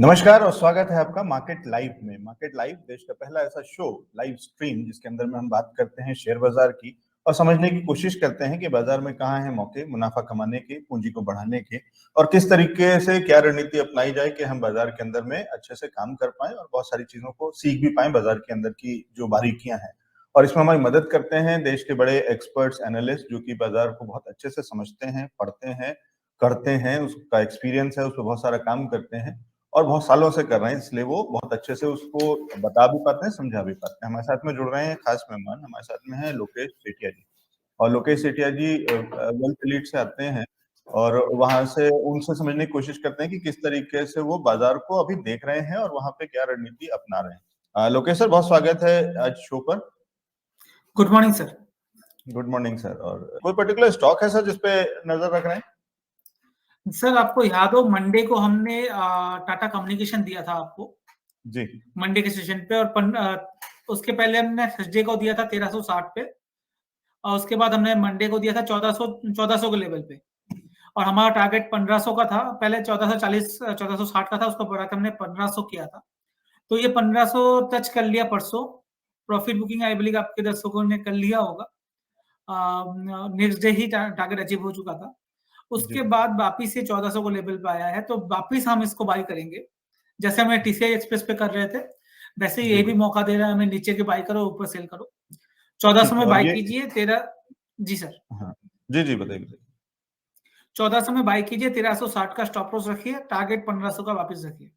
नमस्कार और स्वागत है आपका मार्केट लाइव में। मार्केट लाइव देश का पहला ऐसा शो, लाइव स्ट्रीम, जिसके अंदर में हम बात करते हैं शेयर बाजार की और समझने की कोशिश करते हैं कि बाजार में कहाँ हैं मौके मुनाफा कमाने के, पूंजी को बढ़ाने के और किस तरीके से क्या रणनीति अपनाई जाए कि हम बाजार के अंदर में अच्छे से काम कर पाएं और बहुत सारी चीजों को सीख भी पाएं बाजार के अंदर की जो बारीकियां हैं। और इसमें हमारी मदद करते हैं देश के बड़े एक्सपर्ट्स, एनालिस्ट, जो कि बाजार को बहुत अच्छे से समझते हैं, पढ़ते हैं, करते हैं, उसका एक्सपीरियंस है, उस पर बहुत सारा काम करते हैं और बहुत सालों से कर रहे हैं, इसलिए वो बहुत अच्छे से उसको बता भी पाते हैं, समझा भी पाते हैं। हमारे साथ में जुड़ रहे हैं खास मेहमान, हमारे साथ में है लोकेश सेठिया जी। और लोकेश सेठिया जी वेल्थ एलीट से आते हैं और वहां से उनसे समझने की कोशिश करते हैं कि किस तरीके से वो बाजार को अभी देख रहे हैं और वहां पे क्या रणनीति अपना रहे हैं। लोकेश सर, बहुत स्वागत है आज शो पर। Good morning sir. Good morning sir. और कोई पर्टिकुलर स्टॉक है सर जिसपे नजर रख रहे हैं? सर आपको याद हो मंडे को हमने टाटा कम्युनिकेशन दिया था आपको जी, मंडे के सेशन पे, और उसके पहले हमने थर्सडे को दिया था 1360 पे, और उसके बाद हमने मंडे को दिया था 1400 के लेवल पे, और हमारा टारगेट 1500 का था। पहले 1440 1460 का था, उसको बढ़ा के हमने 1500 किया था। तो ये 1500 टच कर लिया परसों। प्रॉफिट बुकिंग आई बिलीव आपके दर्शकों ने कर लिया होगा। नेक्स्ट डे ही टारगेट अचीव हो चुका था। उसके बाद वापिस से 1400 को लेवल पे आया है, तो वापिस हम इसको बाई करेंगे। जैसे हमें टीसीआई एक्सप्रेस पे कर रहे थे, वैसे ये भी मौका दे रहा है हमें, नीचे के बाई करो, ऊपर सेल करो। 1400 में बाई कीजिए। जी सर। हाँ, जी बताइए। 1400 में बाई कीजिए, 1360 का स्टॉप लॉस रखिए, टारगेट 1500 का वापस रखिए।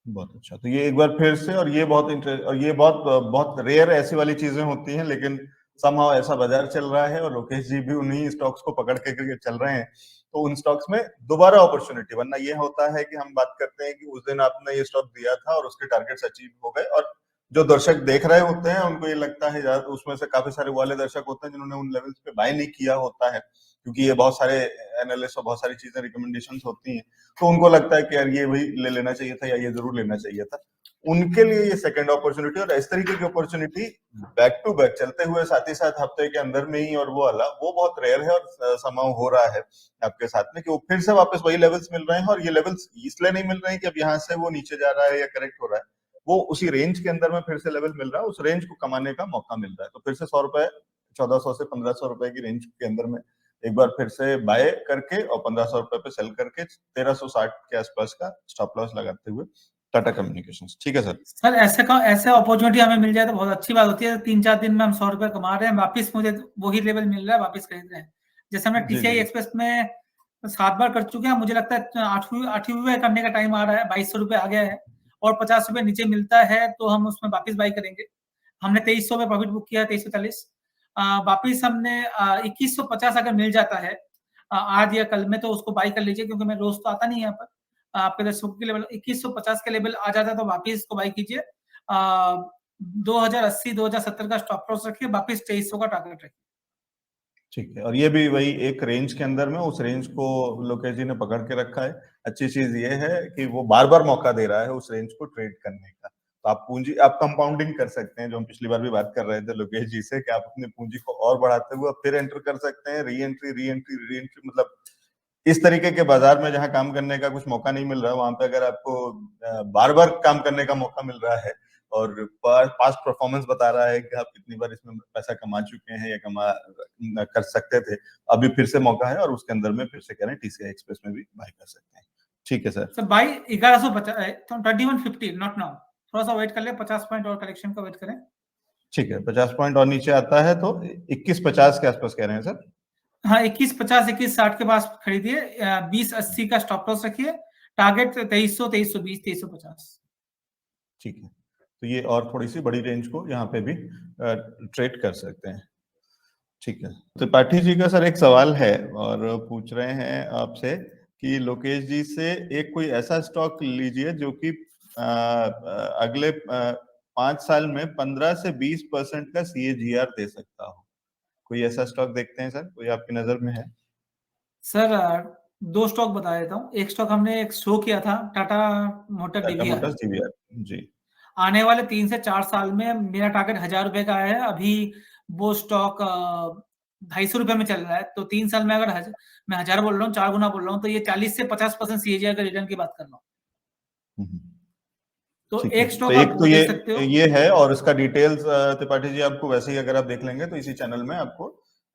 बहुत अच्छा। तो ये एक बार फिर से, और ये बहुत रेयर ऐसी वाली चीजें होती हैं, लेकिन समहाउ ऐसा बाजार चल रहा है और लोकेश जी भी उन्हीं स्टॉक्स को पकड़ के चल रहे हैं, तो उन स्टॉक्स में दोबारा अपॉर्चुनिटी। वरना ये होता है कि हम बात करते हैं कि उस दिन आपने ये स्टॉक दिया था और उसके टारगेट्स अचीव हो गए, और जो दर्शक देख रहे होते हैं उनको ये लगता है यार, उसमें से काफी सारे वाले दर्शक होते हैं जिन्होंने उन लेवल्स पे बाय नहीं किया होता है, क्योंकि ये बहुत सारे एनालिस्ट और बहुत सारी चीजें रिकमेंडेशंस होती हैं, तो उनको लगता है कि यार ये भाई ले लेना चाहिए था या ये जरूर लेना चाहिए था। उनके लिए ये सेकंड अपॉर्चुनिटी, और इस तरीके की अपॉर्चुनिटी बैक टू बैक चलते हुए साथ ही साथ हफ्ते के अंदर में ही, और वो वाला वो बहुत रेयर है और समाव हो रहा है आपके साथ में कि वो फिर से वापस वही लेवल्स मिल रहे हैं। और ये लेवल्स इसलिए नहीं मिल रहे हैं कि अब यहाँ से वो नीचे जा रहा है या करेक्ट हो रहा है, वो उसी रेंज के अंदर में फिर से लेवल मिल रहा है, उस रेंज को कमाने का मौका मिल रहा है। तो फिर से 100 रुपए, 1400 से 1500 रुपए की रेंज के अंदर में एक बार फिर से बाय करके और 1500 रुपए पे सेल करके 1360 के आसपास का स्टॉप लॉस लगाते हुए टाटा कम्युनिकेशंस। ठीक है सर। सर ऐसा अपॉर्चुनिटी हमें मिल जाए तो बहुत अच्छी बात होती है। 3-4 दिन में हम 100 रुपए कमा रहे हैं, वापिस मुझे वही लेवल मिल रहा है, वापिस खरीद रहे हैं। जैसे हमने टीसीआई एक्सप्रेस में 7 बार कर चुके हैं, मुझे लगता है 8वीं करने का टाइम आ रहा है। 2200 रुपए आ गया है और 50 रुपए नीचे मिलता है तो हम उसमें वापिस बाई करेंगे। हमने 2300 में प्रॉफिट बुक किया, 2340। वापिस हमने 2150 अगर मिल जाता है आज या कल में, तो उसको बाई कर लीजिए, क्योंकि मैं रोज तो आता नहीं यहाँ पर। आपके दर्शकों के लेवल 2150 के लेवल आ जाता है तो वापिस इसको बाई कीजिए। 2080 2070 का स्टॉप लॉस रखिए, वापिस 2300 का टारगेट रखिए। ठीक है। और ये भी वही एक रेंज के अंदर में, उस रेंज को लोकेश जी ने पकड़ के रखा है। अच्छी चीज ये है कि वो बार बार मौका दे रहा है उस रेंज को ट्रेड करने का। तो आप कंपाउंडिंग कर सकते हैं, जो हम पिछली बार भी बात कर रहे थे लोकेश जी से, कि आप अपनी पूंजी को और बढ़ाते हुए फिर एंटर कर सकते हैं। री एंट्री मतलब इस तरीके के बाजार में जहां काम करने का कुछ मौका नहीं मिल रहा, वहां पे अगर आपको बार बार काम करने का मौका मिल रहा है और पास्ट परफॉर्मेंस बता रहा है कि आप कितनी बार इसमें पैसा कमा चुके हैं या कमा कर सकते थे, अभी फिर से मौका है और उसके अंदर में फिर से कह रहे हैं टीसीआई एक्सप्रेस में भी बाय कर सकते हैं। ठीक है sir. Sir by 1150, 2150 not now, थोड़ा सा वेट कर ले, 50 पॉइंट और करेक्शन का वेट करें। ठीक है, 50 पॉइंट और नीचे आता है तो 2150 के आसपास कह रहे हैं सर। हाँ, 2150 2160 के पास खरीदिए। 2080 का स्टॉप लॉस रखिए, टारगेट 2300 2320 2350। ठीक है, तो ये और थोड़ी सी बड़ी रेंज को यहाँ पे भी ट्रेड कर सकते हैं। ठीक है। त्रिपाठी जी का सर एक सवाल है और पूछ रहे हैं आपसे कि लोकेश जी से एक कोई ऐसा स्टॉक लीजिए जो कि अगले 5 साल में 15 से 20% का CAGR दे सकता हो। कोई ऐसा स्टॉक देखते हैं सर, कोई आपकी नजर में है? सर 2 स्टॉक बता देता हूँ। एक स्टॉक हमने एक शो किया था, Tata motor Tata DVR. Motors DVR। जी आने वाले 3 से 4 साल में मेरा टारगेट 1000 रुपए का है। अभी वो स्टॉक 250 रुपए में चल रहा है, तो 3 साल में अगर मैं 1000 बोल रहा हूँ, 4 गुना बोल रहा हूँ, तो ये 40 से 50% CAGR के रिटर्न की बात कर रहा हूँ। तो ठीक है, एक तो स्टॉक एक आप तो देख सकते हो। ये है, और इसका डिटेल्स त्रिपाठी जी आपको वैसे ही अगर आप देख लेंगे तो इसी चैनल में आपको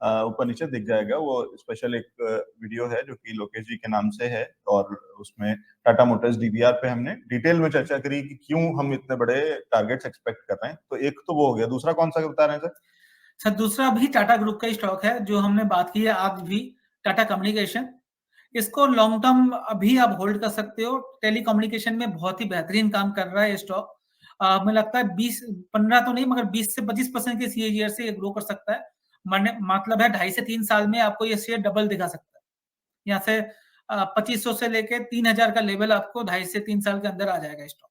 ऊपर नीचे दिख जाएगा। वो स्पेशल एक वीडियो है जो कि लोकेश जी के नाम से है, और उसमें टाटा मोटर्स डीवीआर पे हमने डिटेल में चर्चा करी कि क्यों हम इतने बड़े टारगेट्स एक्सपेक्ट कर रहे हैं। तो एक तो वो हो गया, दूसरा कौन सा बता रहे हैं सर? सर दूसरा भी टाटा ग्रुप का स्टॉक है जो हमने बात की है आज भी, टाटा कम्युनिकेशन। इसको लॉन्ग टर्म अभी आप होल्ड कर सकते हो। टेलीकम्युनिकेशन में बहुत ही बेहतरीन काम कर रहा है स्टॉक। मुझे लगता है 20-15 तो नहीं मगर 20 से 25% के सीएजीआर से ये ग्रो कर सकता है। मतलब है 2.5 से 3 साल में आपको ये शेयर डबल दिखा सकता है। यहाँ से 2500 से लेके 3000 का लेवल आपको 2.5 से 3 साल के अंदर आ जाएगा स्टॉक।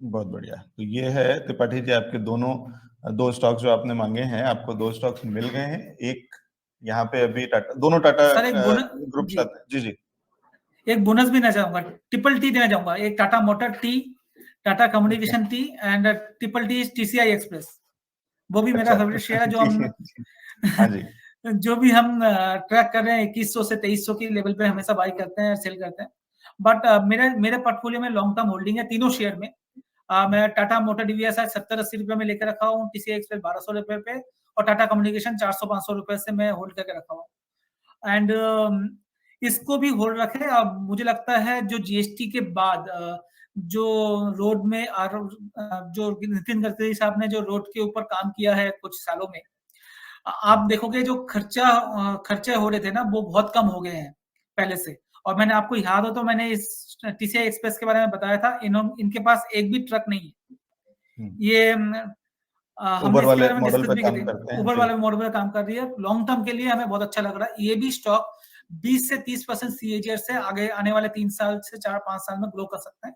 बहुत बढ़िया। तो ये है त्रिपाठी जी आपके दोनों दो स्टॉक्स जो आपने मांगे हैं, आपको दो स्टॉक्स मिल गए हैं। एक यहाँ पे अभी टाटा, दोनों टाटा सर एक बोनस ग्रुप जी, साथ जी जी एक बोनस भी देना चाहूंगा, ट्रिपल टी देना चाहूंगा। एक Tata motor T, Tata okay, communication T and triple T TCI express. वो भी मेरा अच्छा फेवरेट शेयर है जो ठीक हम है। हाँ जी। जो भी हम ट्रैक कर रहे हैं 2100 से 2300 की लेवल पे हमेशा बाई करते हैं, सेल करते हैं। बट मेरे मेरे पोर्टफोलियो में लॉन्ग टर्म होल्डिंग है तीनों शेयर में। मैं टाटा मोटर डीवीएस 70-80 रुपए में लेकर रखा हूँ, टीसीआई एक्सप्रेस 1200 रुपए पे, और टाटा कम्युनिकेशन 400-500 रुपए से मैं होल्ड करके रखा हूँ। एंड इसको भी होल्ड रखे। अब मुझे लगता है जो जीएसटी के बाद जो रोड में जो नितिन गडकरी साहब ने जो रोड के ऊपर काम किया है कुछ सालों में, आप देखोगे जो खर्चे हो रहे थे ना वो बहुत कम हो गए हैं पहले से। और मैंने आपको याद हो तो मैंने इस टीसीआई एक्सप्रेस के बारे में बताया था, इनके पास एक भी ट्रक नहीं है। ये हमने उबर इसके वाले बारे में मॉडल डिस्कस पे भी काम किए थे। करते हैं उबर जी। वाले मॉडल पे काम कर रही है, लॉन्ग टर्म के लिए हमें बहुत अच्छा लग रहा है। ये भी स्टॉक 20 से 30% सीएजीआर से आगे आने वाले 3 साल से 4-5 साल में ग्रो कर सकते हैं।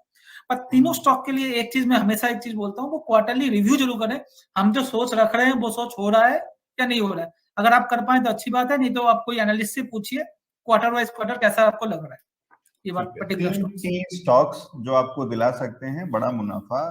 पर तीनों स्टॉक के लिए एक चीज मैं हमेशा एक चीज बोलता हूँ, वो क्वार्टरली रिव्यू जरूर करें। हम जो सोच रख रहे हैं वो सोच हो रहा है या नहीं हो रहा है। अगर आप कर पाए तो अच्छी बात है, नहीं तो आप कोई एनालिस्ट से पूछिए क्वार्टर वाइज क्वार्टर कैसा आपको लग रहा है ये ठीक है, पर्टिकुलर तीन स्टॉक्स। तीन स्टॉक्स जो आपको दिला सकते हैं बड़ा मुनाफा,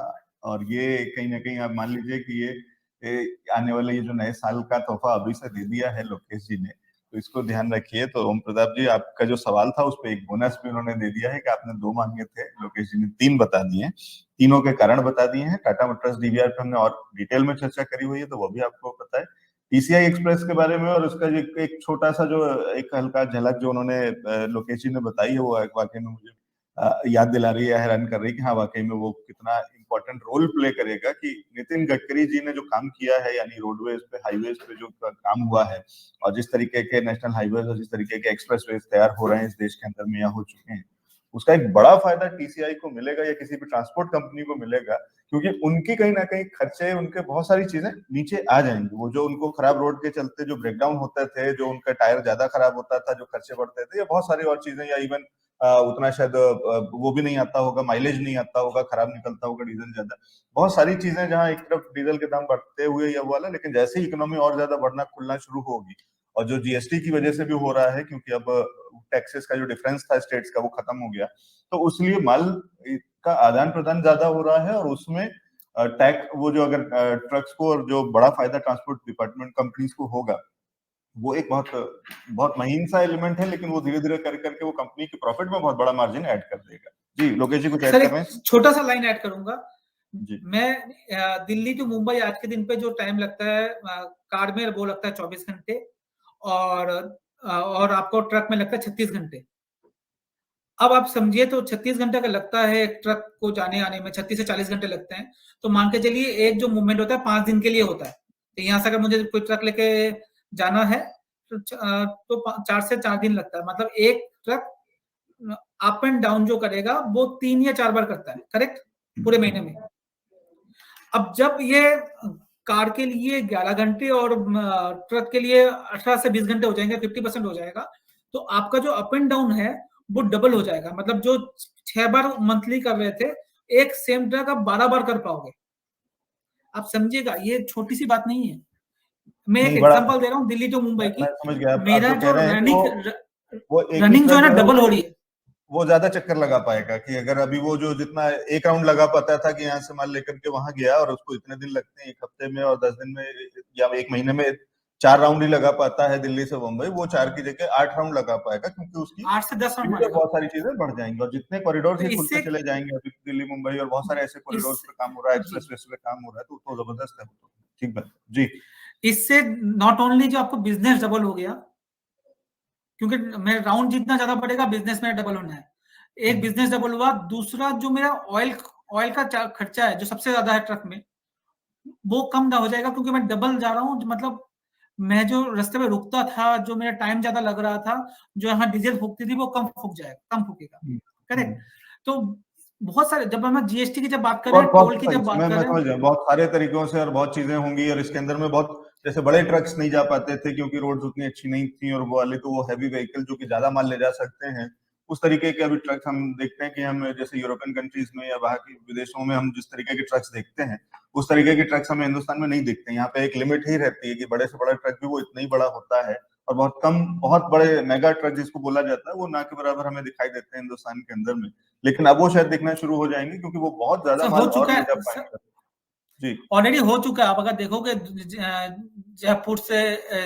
और ये कहीं ना कहीं आप मान लीजिए कि ये आने वाले ये जो नए साल का तोहफा अभी से दे दिया है लोकेश जी ने, तो इसको ध्यान रखिए। तो ओम प्रताप जी, आपका जो सवाल था उस पर एक बोनस भी उन्होंने दे दिया है कि आपने 2 मांगे थे, लोकेश जी ने 3 बता दिए हैं। तीनों के कारण बता दिए हैं। टाटा मोटर्स डीवीआर पे हमने और डिटेल में चर्चा करी हुई है, तो वो भी आपको पता है। टीसीआई एक्सप्रेस के बारे में और उसका जो एक छोटा सा जो एक हल्का झलक जो उन्होंने लोकेश जी ने बताई है, वो वाकई में मुझे याद दिला रही है, हैरान कर रही है कि हाँ वाकई में वो कितना इंपॉर्टेंट रोल प्ले करेगा। कि नितिन गडकरी जी ने जो काम किया है, यानी रोडवेज पे, हाईवेज पे जो काम हुआ है, और जिस तरीके के नेशनल हाईवेज और जिस तरीके के एक्सप्रेसवेज तैयार हो रहे हैं इस देश के अंदर में या हो चुके हैं, उसका एक बड़ा फायदा टीसीआई को मिलेगा या किसी भी ट्रांसपोर्ट कंपनी को मिलेगा। क्योंकि उनकी कहीं ना कहीं खर्चे, उनके बहुत सारी चीजें नीचे आ जाएंगी। वो जो उनको खराब रोड के चलते जो ब्रेकडाउन होते थे, जो उनका टायर ज्यादा खराब होता था, जो खर्चे बढ़ते थे, या बहुत सारी और चीजें, या इवन उतना शायद वो भी नहीं आता होगा, माइलेज नहीं आता होगा, खराब निकलता होगा डीजल ज्यादा। बहुत सारी चीजें जहां एक तरफ डीजल के दाम बढ़ते हुए या वाला, लेकिन जैसे ही इकोनॉमी और ज्यादा बढ़ना खुलना शुरू होगी, और जो जीएसटी की वजह से भी हो रहा है, क्योंकि अब टैक्सेस का जो डिफरेंस था स्टेट्स का वो खत्म हो गया, तो उसलिए माल का आदान प्रदान ज्यादा हो रहा है। और उसमें टैक्स, वो जो अगर ट्रक्स को, और जो बड़ा फायदा ट्रांसपोर्ट डिपार्टमेंट कंपनीज को होगा, वो एक बहुत बहुत महीन सा एलिमेंट है, लेकिन वो धीरे धीरे कर करके वो कंपनी के प्रॉफिट में बहुत बड़ा मार्जिन ऐड कर देगा। जी लोकेश जी कुछ ऐड सर कर एक रहे हैं? छोटा सा लाइन ऐड करूंगा। जी मैं दिल्ली टू मुंबई आज के दिन पे जो टाइम लगता है कार में वो लगता है 24 घंटे, और आपको ट्रक में लगता है 36 घंटे। अब आप समझिए तो 36 घंटे का लगता है एक ट्रक को जाने आने में, 36 से 40 घंटे लगते हैं। तो मान के चलिए एक जो मूवमेंट होता है 5 दिन के लिए होता है। तो यहाँ से अगर मुझे कोई ट्रक लेके जाना है तो 4 से 4 दिन लगता है। मतलब एक ट्रक अप एंड डाउन जो करेगा वो 3 या 4 बार करता है, करेक्ट, पूरे महीने में। अब जब ये कार के लिए 11 घंटे और ट्रक के लिए 18 से 20 घंटे हो जाएंगे, 50% हो जाएगा, तो आपका जो अप एंड डाउन है वो डबल हो जाएगा। मतलब जो 6 बार मंथली कर रहे थे, एक सेम ट्रक आप 12 बार कर पाओगे। आप समझिएगा, ये छोटी सी बात नहीं है। मैं एक नहीं, बड़ा, एग्जांपल दे रहा हूँ दिल्ली टू मुंबई की। मैं समझ गया आप मेरा जो कह जो रहे हैं कि वो एक ही रनिंग जो ट्रक है ना जो है डबल हो रही है। वो ज्यादा चक्कर लगा पाएगा। कि अगर अभी वो जो जितना एक राउंड लगा पाता था कि यहाँ से माल लेकर के वहां गया, और उसको इतने दिन लगते हैं, 1 हफ्ते में और 10 दिन में या 1 महीने में 4 राउंड ही लगा पाता है दिल्ली से मुंबई, वो 4 की जगह 8 राउंड लगा पाएगा, क्योंकि उसकी 8 से 10 राउंड स्पीड और मारेगा। बहुत सारी चीजें बढ़ जाएंगी, और जितने कॉरिडोर तो ही खुलते इससे चले जाएंगे अभी दिल्ली मुंबई, और बहुत सारे ऐसे इस कॉरिडोर पे काम हो रहा है, जी, एक्सप्रेस पे काम हो रहा है, तो जबरदस्त है। ठीक बात जी। इससे नॉट ओनली जो आपको बिजनेस डबल हो गया, क्योंकि मेरा राउंड जितना ज्यादा बढ़ेगा बिजनेस में डबल होना है, एक बिजनेस डबल हुआ। दूसरा जो मेरा ऑयल ऑयल का खर्चा है जो सबसे ज्यादा है ट्रक में, वो कम ना हो जाएगा, क्योंकि मैं डबल जा रहा हूँ। मतलब मैं जो रास्ते में रुकता था, जो मेरा टाइम ज्यादा लग रहा था, जो यहाँ डीजल फूकती थी, वो कम फूक जाएगा, कम फूकेगा। करेक्ट। तो बहुत सारे, जब हम जीएसटी की जब बात कर रहे बहुत हैं, बहुत टोल की सही, जब बात मैं कर रहे समझ हैं, गया, बहुत सारे तरीकों से और बहुत चीजें होंगी, और इसके अंदर में बहुत, जैसे बड़े ट्रक्स नहीं जा पाते थे क्योंकि रोड्स उतनी अच्छी नहीं थी, और वो वाले तो वो हैवी व्हीकल जो कि ज्यादा माल ले जा सकते हैं, उस तरीके के अभी ट्रक्स हम देखते हैं कि हम जैसे यूरोपियन कंट्रीज में या बाहर के विदेशों में हम जिस तरीके के ट्रक्स देखते हैं, उस तरीके के ट्रक्स हमें हिंदुस्तान में नहीं दिखते। यहाँ पे एक लिमिट ही रहती है कि बड़े से बड़ा ट्रक भी वो इतना ही बड़ा होता है, और बहुत कम, बहुत बड़े मेगा ट्रक जिसको बोला जाता है, वो ना के बराबर हमें दिखाई देते हैं हिंदुस्तान के अंदर में। लेकिन अब वो शायद दिखना शुरू हो जाएंगे, क्योंकि वो बहुत ज्यादा सर हो माल और चुका ले जा है सर, पाएंगे। जी। ऑलरेडी हो चुका है। आप अगर देखोगे जयपुर से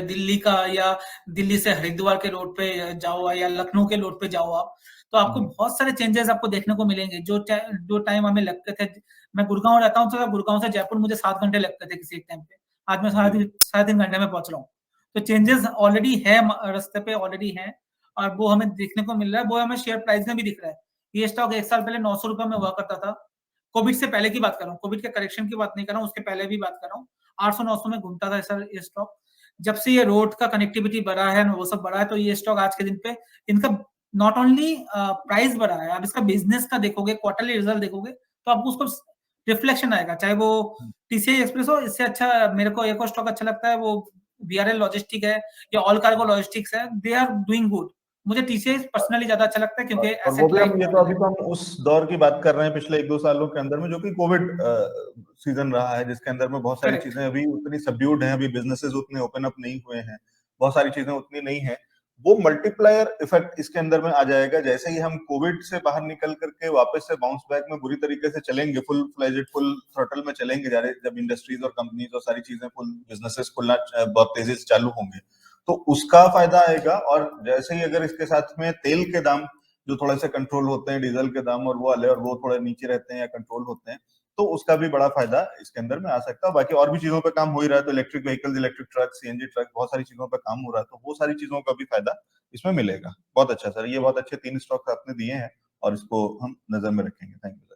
दिल्ली का, या दिल्ली से हरिद्वार के रोड पे जाओ, या लखनऊ के रोड पे जाओ आप, तो आपको बहुत सारे चेंजेस आपको देखने को मिलेंगे। जो टाइम हमें लगते थे, मैं गुड़गांव रहता हूँ, तो गुड़गांव से जयपुर मुझे 7 घंटे लगते थे किसी एक टाइम पे, आज मैं साढ़े तीन घंटे में पहुंच रहा हूँ। तो चेंजेस ऑलरेडी है, रास्ते पे ऑलरेडी है, और वो हमें देखने को मिल रहा है, वो हमें शेयर प्राइस में भी दिख रहा है। ये स्टॉक 1 साल पहले 900 रुपए में हुआ करता था, कोविड से पहले की बात कर रहा हूँ, कोविड के करेक्शन की बात नहीं कर रहा हूँ, उसके पहले भी बात कर रहा हूँ। 800-900 में घूमता था सर ये स्टॉक। जब से ये रोड का कनेक्टिविटी बढ़ा है, वो सब बढ़ा है, तो ये स्टॉक आज के दिन पे इनका नॉट ओनली प्राइस बढ़ा है, आप इसका बिजनेस का देखोगे, क्वार्टरली रिजल्ट देखोगे, तो आपको उसको रिफ्लेक्शन आएगा। चाहे वो टीसीआई एक्सप्रेस हो, इससे अच्छा मेरे को एक और स्टॉक अच्छा लगता है, वो वीआरएल लॉजिस्टिक है, या ऑल कार्गो लॉजिस्टिक्स है, दे आर डूइंग गुड। मुझे टीसीआई पर्सनली ज्यादा अच्छा लगता है, क्योंकि और वो एसेट भी लाइट हम, ये तो मॉडल अभी है। तो हम उस दौर की बात कर रहे हैं पिछले 1-2 सालों के अंदर में, जो कि कोविड सीजन रहा है, जिसके अंदर में बहुत सारी करेक्ट। चीजें अभी उतनी सबड्यूड हैं, अभी बिजनेसेस उतने ओपन अप नहीं हुए हैं, बहुत सारी चीजें उतनी नहीं है। वो मल्टीप्लायर इफेक्ट इसके अंदर में आ जाएगा, जैसे ही हम कोविड से बाहर निकल करके वापस से बाउंस बैक में बुरी तरीके से चलेंगे, फुल फ्लेजेड, फुल थ्रॉटल में चलेंगे, जब इंडस्ट्रीज और कंपनीज और सारी चीजें, फुल बिजनेसेस खुलना बहुत तेजी से चालू होंगे, तो उसका फायदा आएगा। और जैसे ही अगर इसके साथ में तेल के दाम जो थोड़े से कंट्रोल होते हैं, डीजल के दाम और वो वाले, और वो थोड़े नीचे रहते हैं या कंट्रोल होते हैं, तो उसका भी बड़ा फायदा इसके अंदर में आ सकता है। बाकी और भी चीजों पे काम हो ही रहा है, तो electric vehicles, electric truck, CNG truck, बहुत सारी चीजों पे काम हो रहा है, तो वो सारी चीजों का भी फायदा इसमें मिलेगा। बहुत अच्छा सर, ये बहुत अच्छे 3 स्टॉक आपने दिए हैं, और इसको हम नजर में रखेंगे। Thank you.